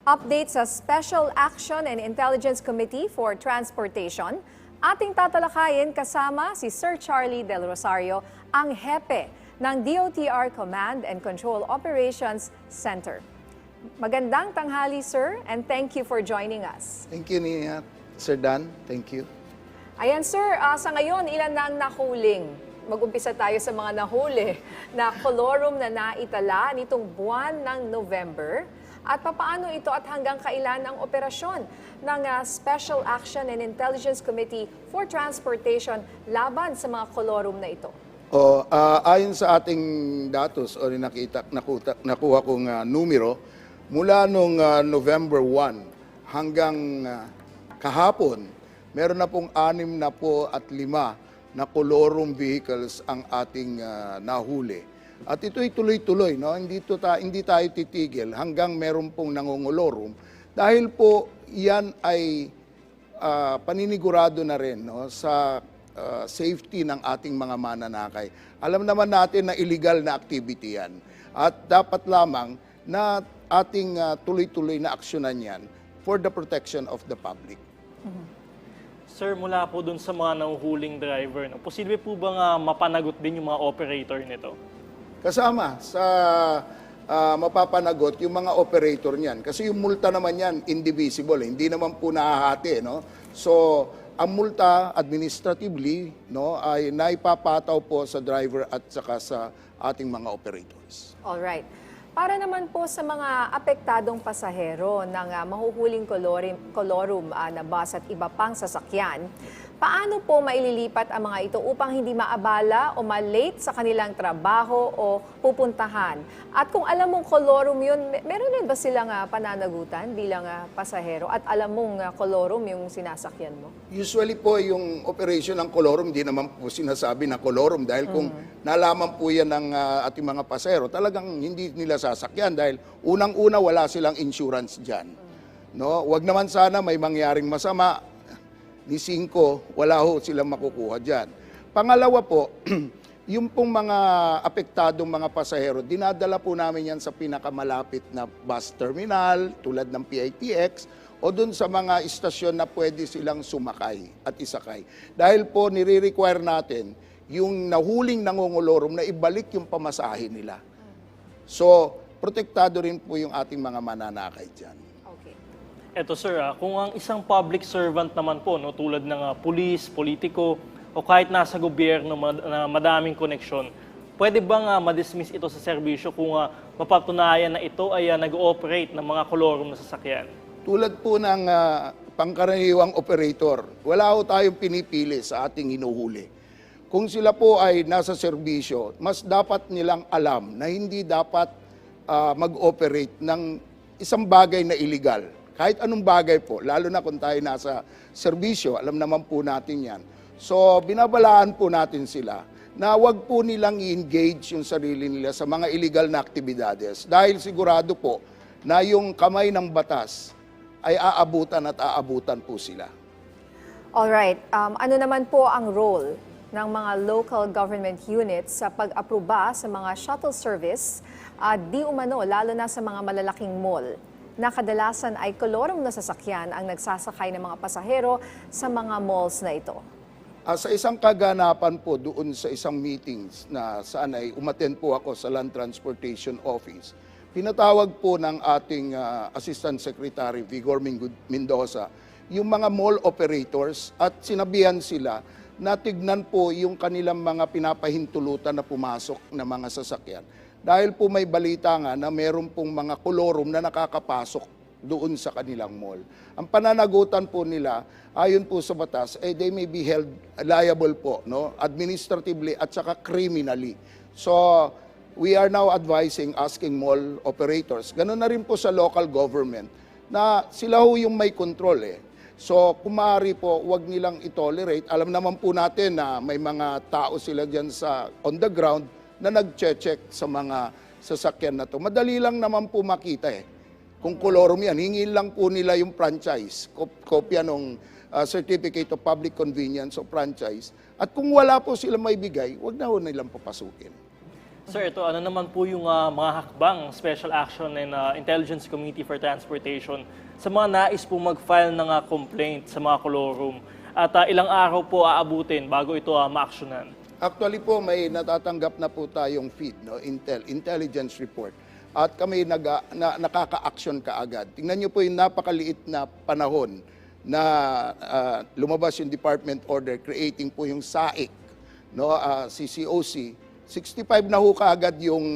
Update sa Special Action and Intelligence Committee for Transportation. Ating tatalakayin kasama si Sir Charlie Del Rosario, ang hepe ng DOTR Command and Control Operations Center. Magandang tanghali, sir, and thank you for joining us. Thank you, Sir Dan. Thank you. Ayan, sir, sa ngayon, ilan na ang nahuling? Mag-umpisa tayo sa mga nahuli na kolorum na naitala nitong buwan ng November. At papaano ito at hanggang kailan ang operasyon ng Special Action and Intelligence Committee for Transportation laban sa mga kolorum na ito? Ayon sa ating datos o nakuha kong numero, mula nung November 1 hanggang kahapon, meron na pong 65 na kolorum vehicles ang ating nahuli. At ito'y tuloy-tuloy, no? Hindi tayo titigil hanggang meron pong nangongolorum. Dahil po yan ay paninigurado na rin, no, sa safety ng ating mga mananakay. Alam naman natin na illegal na activity yan. At dapat lamang na ating tuloy-tuloy na aksyonan yan for the protection of the public. Sir, mula po dun sa mga nahuhuling driver, no, posible po bang mapanagot din yung mga operator nito? Kasama sa mapapanagot yung mga operator niyan. Kasi yung multa naman yan, indivisible. Hindi naman po nahahati. No? So, ang multa administratively, no, ay naipapataw po sa driver at saka sa ating mga operators. Alright. Para naman po sa mga apektadong pasahero ng mahuhuling kolorum na bus at iba pang sasakyan, paano po maililipat ang mga ito upang hindi maabala o malate sa kanilang trabaho o pupuntahan? At kung alam mong kolorum yun, meron din ba silang pananagutan bilang pasahero at alam mong kolorum yung sinasakyan mo? Usually po yung operation ng kolorum, di naman po sinasabi na kolorum dahil kung nalaman po yan ng ating mga pasahero, talagang hindi nila sasakyan dahil unang-una wala silang insurance dyan. No? Wag naman sana may mangyaring masama, ni 5, wala ho silang makukuha dyan. Pangalawa po, yung pong mga apektadong mga pasahero, dinadala po namin yan sa pinakamalapit na bus terminal, tulad ng PITX, o dun sa mga istasyon na pwede silang sumakay at isakay. Dahil po nire-require natin yung nahuling nangongolorum na ibalik yung pamasahe nila. So, protektado rin po yung ating mga mananakay dyan. Eto sir, kung ang isang public servant naman po, no, tulad ng pulis, politiko, o kahit nasa gobyerno na madaming koneksyon, pwede bang ma-dismiss ito sa serbisyo kung mapatunayan na ito ay nag-ooperate ng mga kolorum na sasakyan? Tulad po ng pangkaraniwang operator, wala ho tayong pinipili sa ating hinuhuli. Kung sila po ay nasa serbisyo, mas dapat nilang alam na hindi dapat mag-operate ng isang bagay na illegal. Kahit anong bagay po, lalo na kung tayo nasa serbisyo, alam naman po natin yan. So, binabalaan po natin sila na wag po nilang i-engage yung sarili nila sa mga illegal na aktibidades. Dahil sigurado po na yung kamay ng batas ay aabutan at aabutan po sila. Alright, ano naman po ang role ng mga local government units sa pag-aproba sa mga shuttle service di umano, lalo na sa mga malalaking mall, na kadalasan ay kolorum na sasakyan ang nagsasakay ng mga pasahero sa mga malls na ito? Sa isang kaganapan po doon sa isang meetings na saan ay umattend po ako sa Land Transportation Office, pinatawag po ng ating Assistant Secretary Vigor Mendoza yung mga mall operators at sinabihan sila na tignan po yung kanilang mga pinapahintulutan na pumasok na mga sasakyan. Dahil po may balita nga na meron pong mga kolorum na nakakapasok doon sa kanilang mall. Ang pananagutan po nila, ayon po sa batas, they may be held liable po, no? Administratively at saka criminally. So, we are now asking mall operators, ganoon na rin po sa local government, na sila ho yung may control eh. So, kung maaari po, wag nilang itolerate. Alam naman po natin na may mga tao sila dyan on the ground na nag-check sa mga sasakyan na to. Madali lang naman po makita eh. Kung kolorum yan, hingin lang po nila yung franchise, kopya ng Certificate of Public Convenience o franchise. At kung wala po sila may bigay, wag na ho nilang papasukin. Sir, ito ano naman po yung mga hakbang, Special Action and Intelligence Committee for Transportation sa mga nais po mag-file ng complaint sa mga colorum? At ilang araw po aabutin bago ito ma-actionan? Actually po, may natatanggap na po tayong feed, no? Intelligence report. At kami nakaka-action kaagad. Tingnan niyo po yung napakaliit na panahon na lumabas yung department order creating po yung SAIC, no? CCOC. 65 na ho kaagad yung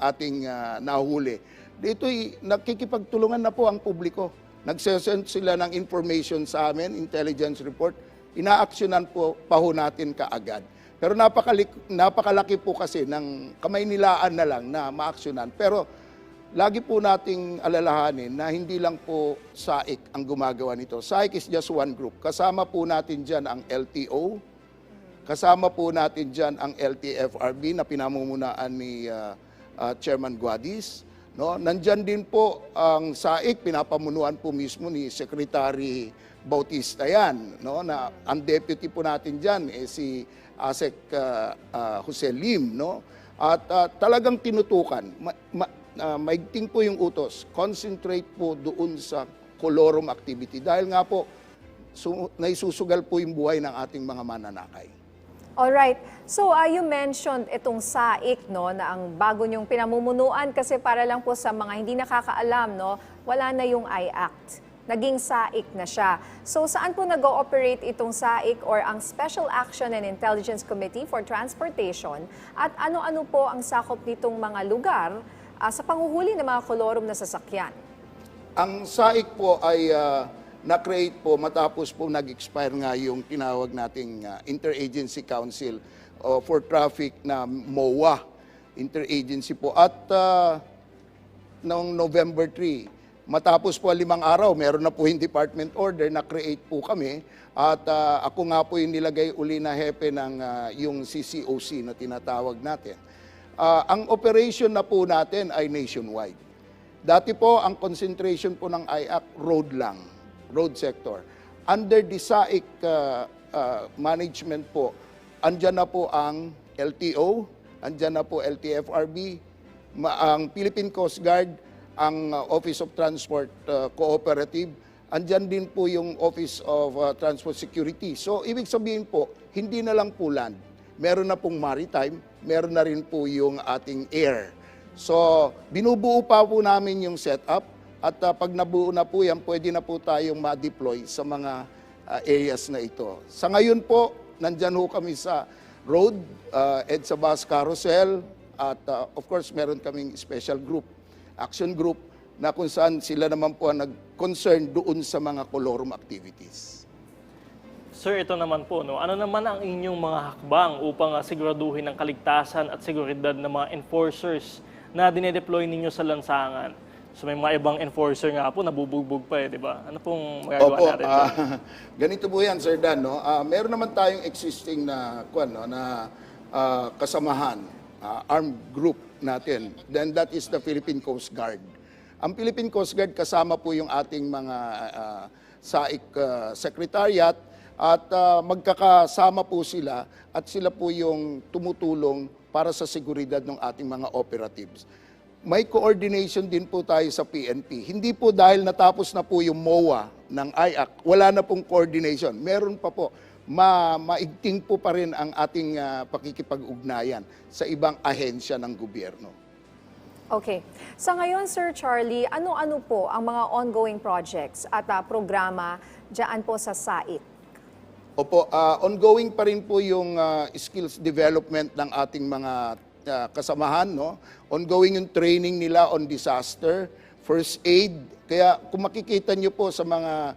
ating nahuli. Dito'y nakikipagtulungan na po ang publiko. Nagsesend sila ng information sa amin, intelligence report. Ina-actionan po pa ho natin kaagad. Pero napakalaki po kasi ng kamay nilaan na lang na ma-actionan. Pero lagi po nating alalahanin na hindi lang po SAIC ang gumagawa nito. SAIC is just one group. Kasama po natin dyan ang LTO, kasama po natin dyan ang LTFRB na pinamumulaan ni Chairman Guadis. No? Nandyan din po ang SAIC, pinapamunuan po mismo ni Secretary Bautista yan. No? Na, ang deputy po natin dyan si ASEC Jose Lim. No? At talagang tinutukan. Maigting po yung utos. Concentrate po doon sa colorum activity. Dahil nga po, naisusugal po yung buhay ng ating mga mananakay. Alright. So, you mentioned itong SAIC, no, na ang bago niyong pinamumunuan kasi para lang po sa mga hindi nakakaalam, no, wala na yung I-Act. Naging SAIC na siya. So, saan po nag-ooperate itong SAIC or ang Special Action and Intelligence Committee for Transportation at ano-ano po ang sakop nitong mga lugar sa panghuhuli ng mga colorum na sasakyan? Ang SAIC po ay na-create po matapos po nag-expire nga yung tinawag nating Interagency Council for Traffic na MOA. Interagency po. At noong November 3, matapos po 5 araw, meron na po yung department order na create po kami. At ako nga po yung nilagay uli na hepe ng yung CCOC na tinatawag natin. Ang operation na po natin ay nationwide. Dati po, ang concentration po ng IAC, road lang, road sector. Under the SAIC management po, andyan na po ang LTO, andyan na po LTFRB, ang Philippine Coast Guard, ang Office of Transport Cooperative, andyan din po yung Office of Transport Security. So, ibig sabihin po, hindi na lang po land. Meron na pong maritime, meron na rin po yung ating air. So, binubuo pa po namin yung setup at pag nabuo na po yan, pwede na po tayong ma-deploy sa mga areas na ito. Sa ngayon po, nandyan ho kami sa road, EDSA Bus Carousel, at of course, meron kaming special group, action group, na kung saan sila naman po ang nag-concern doon sa mga colorum activities. Sir, ito naman po, no? Ano naman ang inyong mga hakbang upang siguraduhin ang kaligtasan at seguridad ng mga enforcers na dinedeploy ninyo sa lansangan? So may mga ibang enforcer nga po, nabubugbog pa di ba? Ano pong magagawa natin? Ganito po yan, Sir Dan. No? Meron naman tayong existing na, kasamahan, armed group natin. Then that is the Philippine Coast Guard. Ang Philippine Coast Guard kasama po yung ating mga SAIC secretariat at magkakasama po sila at sila po yung tumutulong para sa seguridad ng ating mga operatives. May coordination din po tayo sa PNP. Hindi po dahil natapos na po yung MOA ng IAC, wala na pong coordination. Meron pa po. Maigting po pa rin ang ating pakikipag-ugnayan sa ibang ahensya ng gobyerno. Okay. Sa ngayon, Sir Charlie, ano-ano po ang mga ongoing projects at programa dyan po sa SAIC? Opo, ongoing pa rin po yung skills development ng ating mga kasamahan, no? Ongoing yung training nila on disaster, first aid. Kaya kung makikita nyo po sa mga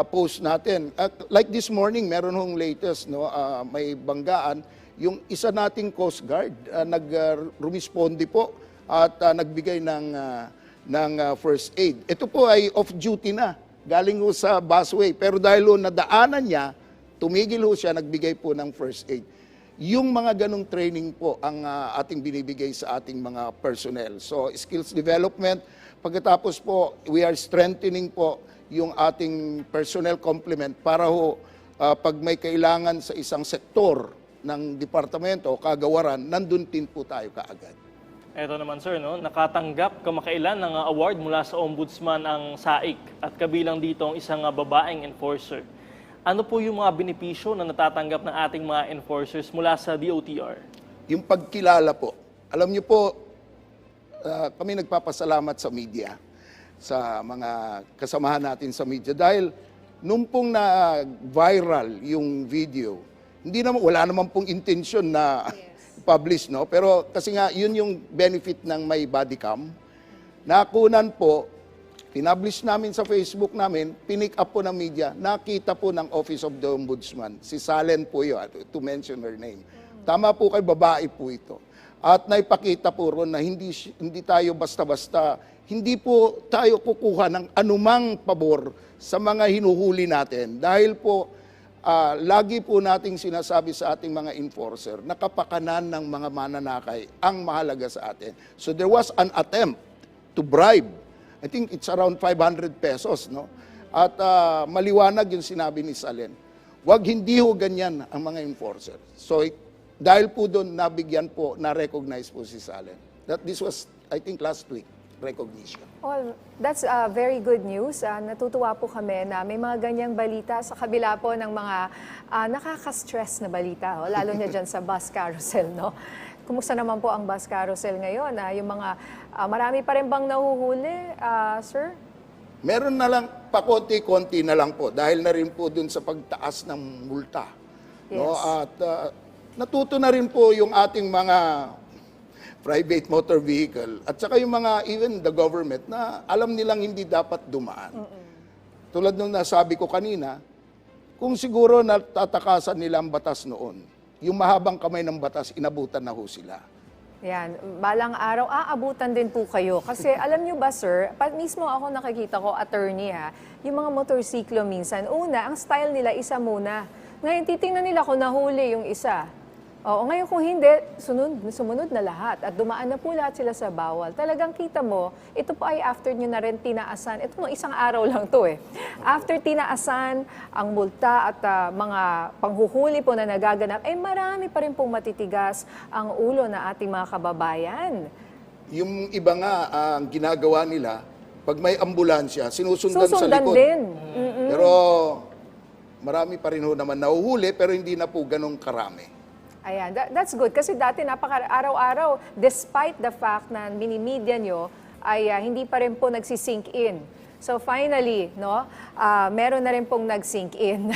post natin, like this morning, meron hong latest, no? May banggaan, yung isa nating Coast Guard, nag-rumisponde po at nagbigay ng first aid. Ito po ay off-duty na, galing ho sa busway. Pero dahil ho nadaanan niya, tumigil ho siya, nagbigay po ng first aid. Yung mga ganong training po ang ating binibigay sa ating mga personnel. So, skills development. Pagkatapos po, we are strengthening po yung ating personnel complement para ho, pag may kailangan sa isang sektor ng departamento o kagawaran, nandun din po tayo kaagad. Eto naman sir, no? Nakatanggap kamakailan ng award mula sa Ombudsman ang SAIC at kabilang dito ang isang babaeng enforcer. Ano po yung mga benepisyo na natatanggap ng ating mga enforcers mula sa DOTR? Yung pagkilala po. Alam niyo po, kami nagpapasalamat sa media, sa mga kasamahan natin sa media dahil nung pong na-viral yung video, wala naman pong intensyon na publish, no? Pero kasi nga, yun yung benefit ng may body cam. Nakunan po, pinablish namin sa Facebook namin, pinick up po ng media, nakita po ng Office of the Ombudsman. Si Salen po yun, to mention her name. Tama po kay babae po ito. At naipakita po ron na hindi tayo basta-basta, hindi po tayo kukuha ng anumang pabor sa mga hinuhuli natin. Dahil po, lagi po nating sinasabi sa ating mga enforcer na kapakanan ng mga mananakay ang mahalaga sa atin. So there was an attempt to bribe. I think it's around 500 pesos, no? At maliwanag yung sinabi ni Salen. Hindi ho ganyan ang mga enforcer. So dahil po doon nabigyan po, na-recognize po si Salen. This was, I think, last week, recognition. Well, that's very good news. Natutuwa po kami na may mga ganyang balita sa kabila po ng mga nakaka-stress na balita, lalo na dyan sa bus carousel, no? Kumusta naman po ang bus carousel ngayon? Yung mga, marami pa rin bang nahuhuli, sir? Meron na lang, pakonti-konti na lang po, dahil na rin po dun sa pagtaas ng multa. Yes. No? At natuto na rin po yung ating mga private motor vehicle at saka yung mga, even the government, na alam nilang hindi dapat dumaan. Tulad nung nasabi ko kanina, kung siguro natatakasan nila ang batas noon, yung mahabang kamay ng batas, inabutan na ho sila. Yan, balang araw, aabutan din po kayo. Kasi alam nyo ba, sir, mismo ako nakikita ko, attorney yung mga motorsiklo minsan, una, ang style nila, isa muna. Ngayon, titingnan nila kung nahuli yung isa. Oo, ngayon kung hindi, sumunod na lahat at dumaan na po lahat sila sa bawal. Talagang kita mo, ito po ay after nyo na rin tinaasan. Ito no, isang araw lang to After tinaasan ang multa at mga panghuhuli po na nagaganap, marami pa rin pong matitigas ang ulo na ating mga kababayan. Yung iba nga, ang ginagawa nila, pag may ambulansya, sinusundan sa Susundan likod. din. Pero marami pa rin ho naman nahuhuli, pero hindi na po ganun karami. Ayan, that's good. Kasi dati araw-araw, despite the fact na mini-media nyo, ay hindi pa rin po nagsisink in. So finally, no, meron na rin pong nag-sink in.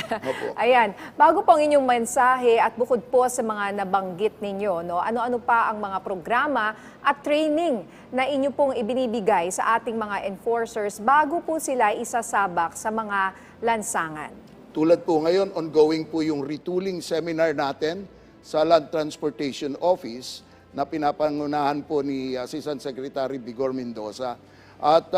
Ayan, bago pong inyong mensahe at bukod po sa mga nabanggit ninyo, no, ano-ano pa ang mga programa at training na inyo pong ibinibigay sa ating mga enforcers bago po sila isasabak sa mga lansangan? Tulad po ngayon, ongoing po yung retooling seminar natin sa Land Transportation Office na pinapangunahan po ni Assistant Secretary Vigor Mendoza. At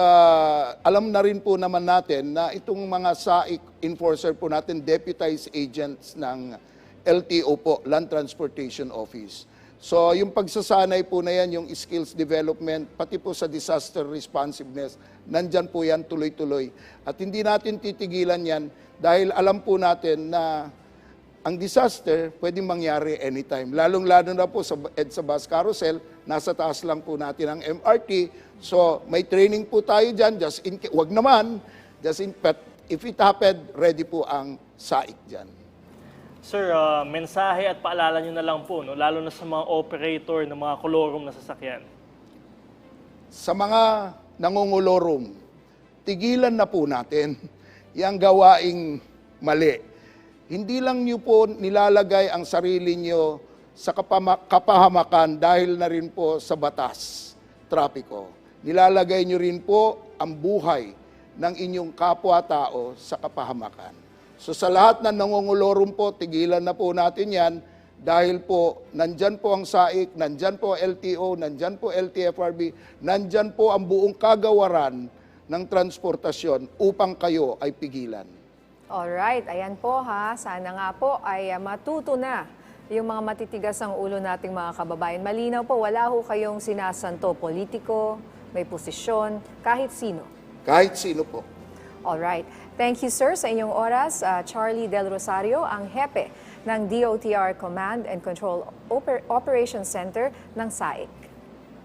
alam na rin po naman natin na itong mga SAIC enforcer po natin, deputized agents ng LTO po, Land Transportation Office. So yung pagsasanay po na yan, yung skills development, pati po sa disaster responsiveness, nandyan po yan tuloy-tuloy. At hindi natin titigilan yan dahil alam po natin na ang disaster pwedeng mangyari anytime. Lalong-lalo na po sa EDSA bus carousel, nasa taas lang po natin ang MRT. So may training po tayo dyan, wag naman, but if it happened, ready po ang SAIC dyan. Sir, mensahe at paalala nyo na lang po, no? Lalo na sa mga operator ng mga kolorum na sasakyan. Sa mga nangungulorum, tigilan na po natin yung gawaing mali. Hindi lang nyo po nilalagay ang sarili nyo sa kapahamakan dahil na rin po sa batas, trapiko. Nilalagay nyo rin po ang buhay ng inyong kapwa-tao sa kapahamakan. So sa lahat ng nangungulorum po, tigilan na po natin yan dahil po nandyan po ang SAIC, nandyan po LTO, nandyan po LTFRB, nandyan po ang buong kagawaran ng transportasyon upang kayo ay pigilan. Alright, ayan po sana nga po ay matuto na yung mga matitigas ang ulo nating mga kababayan. Malinaw po, wala ho kayong sinasanto, politiko, may posisyon, kahit sino. Kahit sino po. Alright, thank you sir sa inyong oras. Charlie Del Rosario, ang hepe ng DOTR Command and Control Operations Center ng SAIC.